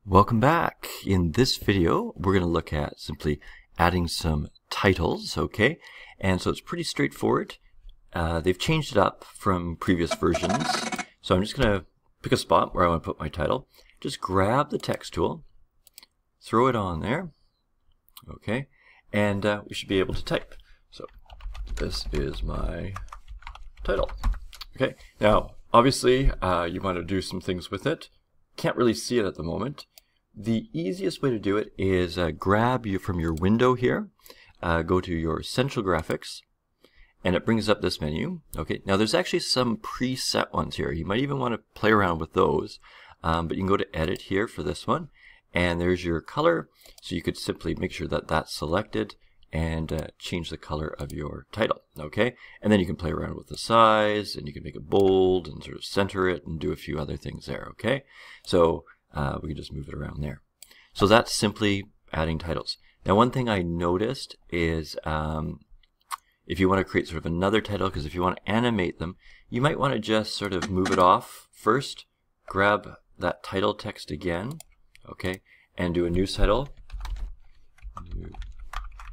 Welcome back. In this video, we're going to look at simply adding some titles, okay? And so it's pretty straightforward. They've changed it up from previous versions. So I'm just going to pick a spot where I want to put my title. Just grab the text tool, throw it on there, okay? And we should be able to type. So this is my title, okay? Now, obviously, you want to do some things with it. Can't really see it at the moment. The easiest way to do it is grab you from your window here, go to your Essential Graphics, and it brings up this menu. Okay, now there's actually some preset ones here. You might even want to play around with those, but you can go to Edit here for this one, and there's your color. So you could simply make sure that that's selected and change the color of your title. Okay, and then you can play around with the size, and you can make it bold and sort of center it and do a few other things there. Okay, so we can just move it around there. So that's simply adding titles. Now, one thing I noticed is if you want to create sort of another title, because if you want to animate them, you might want to just sort of move it off first, grab that title text again, okay, and do a new title.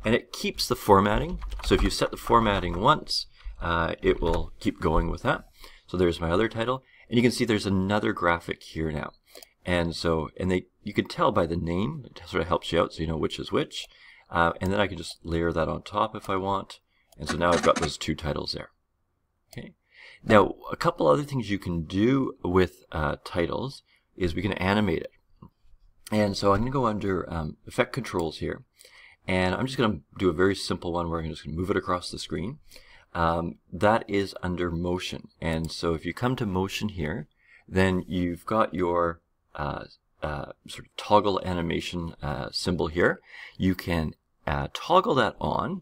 And it keeps the formatting. So if you set the formatting once, it will keep going with that. So there's my other title. And you can see there's another graphic here now. And so, you can tell by the name, it sort of helps you out so you know which is which. And then I can just layer that on top if I want. And so now I've got those two titles there. Okay. Now, a couple other things you can do with titles is we can animate it. And so I'm going to go under Effect Controls here. And I'm just going to do a very simple one where I'm just going to move it across the screen. That is under Motion. And so if you come to Motion here, then you've got your sort of toggle animation symbol here. You can toggle that on.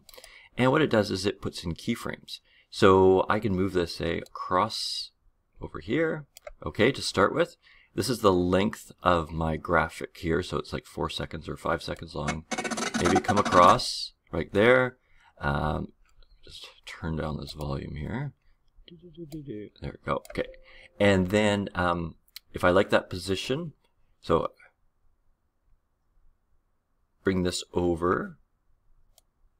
And what it does is it puts in keyframes. So I can move this, say, across over here. Okay, to start with. This is the length of my graphic here. So it's like 4 seconds or 5 seconds long. Maybe come across right there. Just turn down this volume here. There we go. Okay. And then if I like that position, so bring this over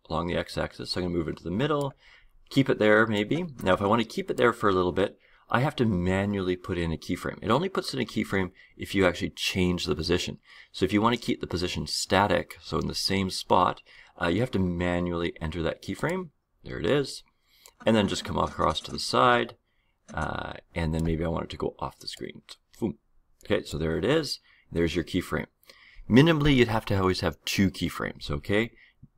along the x-axis. So I'm going to move it to the middle. Keep it there maybe. Now if I want to keep it there for a little bit, I have to manually put in a keyframe. It only puts in a keyframe if you actually change the position. So if you want to keep the position static, so in the same spot, you have to manually enter that keyframe. There it is. And then just come across to the side. And then maybe I want it to go off the screen. Boom. Okay, so there it is. There's your keyframe. Minimally, you'd have to always have 2 keyframes, okay?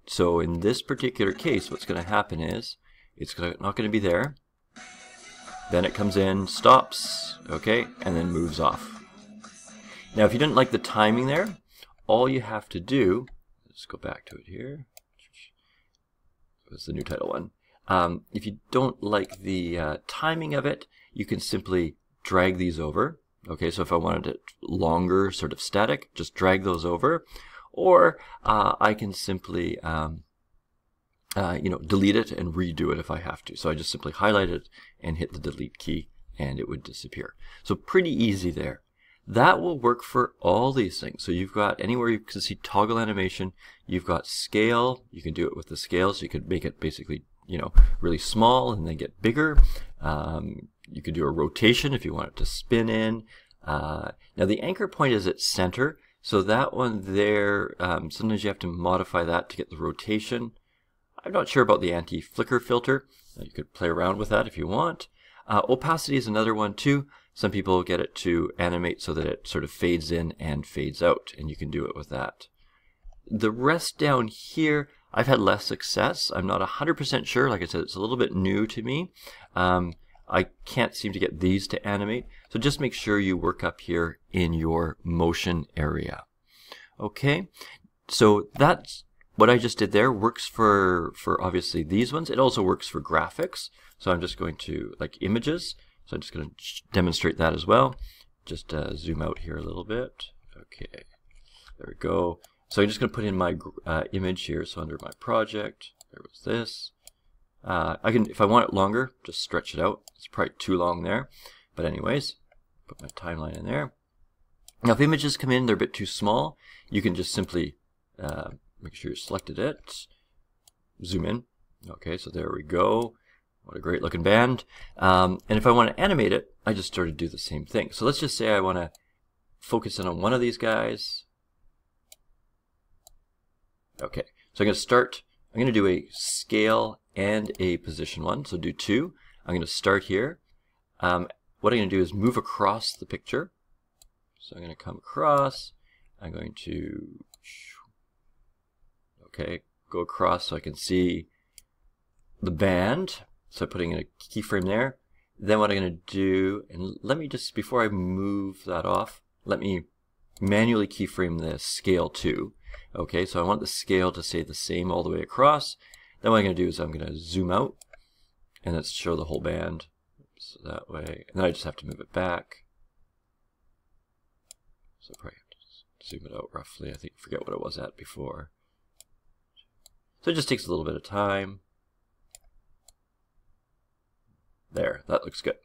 So in this particular case, what's going to happen is it's not going to be there. Then it comes in, stops, okay, and then moves off. Now, if you didn't like the timing there, all you have to do, let's go back to it here. That's the new title one. If you don't like the timing of it, you can simply drag these over. Okay, so if I wanted it longer, sort of static, just drag those over. Or I can simply delete it and redo it if I have to. So I just simply highlight it and hit the delete key and it would disappear. So pretty easy there. That will work for all these things. So you've got anywhere you can see toggle animation, you've got scale. You can do it with the scale, so you could make it basically, really small and then get bigger. You could do a rotation if you want it to spin in. Now the anchor point is at center. So that one there, sometimes you have to modify that to get the rotation. I'm not sure about the anti-flicker filter. You could play around with that if you want. Opacity is another one too. Some people get it to animate so that it sort of fades in and fades out, and you can do it with that. The rest down here, I've had less success. I'm not 100% sure. Like I said, it's a little bit new to me. I can't seem to get these to animate. So just make sure you work up here in your motion area. Okay, so that's what I just did there. Works for obviously these ones. It also works for graphics. So I'm just going to, like, images. So I'm just going to demonstrate that as well. Just zoom out here a little bit. Okay, there we go. So I'm just going to put in my image here. So under my project, there was this. I can, if I want it longer, just stretch it out. It's probably too long there. But anyways, put my timeline in there. Now if images come in, they're a bit too small, you can just simply make sure you selected it, zoom in. Okay, so there we go. What a great looking band. And if I want to animate it, I just sort of do the same thing. So let's just say I want to focus in on one of these guys. Okay, so I'm going to do a scale and a position one, so do 2. I'm going to start here. What I'm going to do is move across the picture. So I'm going to come across, I'm going to, okay, go across so I can see the band. So I'm putting in a keyframe there. Then what I'm going to do, and let me just, before I move that off, let me manually keyframe the scale too. Okay, so I want the scale to stay the same all the way across. Then what I'm going to do is I'm going to zoom out, and let's show the whole band. So that way, and then I just have to move it back. So probably have to zoom it out roughly. I think, forget what it was at before. So it just takes a little bit of time. There, that looks good.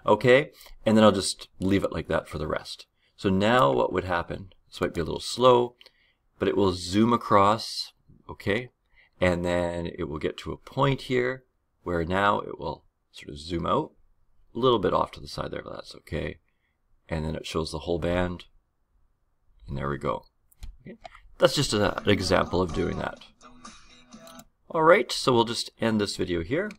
Okay, and then I'll just leave it like that for the rest. So now what would happen, this might be a little slow, but it will zoom across, okay, and then it will get to a point here where now it will sort of zoom out, a little bit off to the side there, but that's okay. And then it shows the whole band, and there we go. Okay. That's just an example of doing that. Alright, so we'll just end this video here.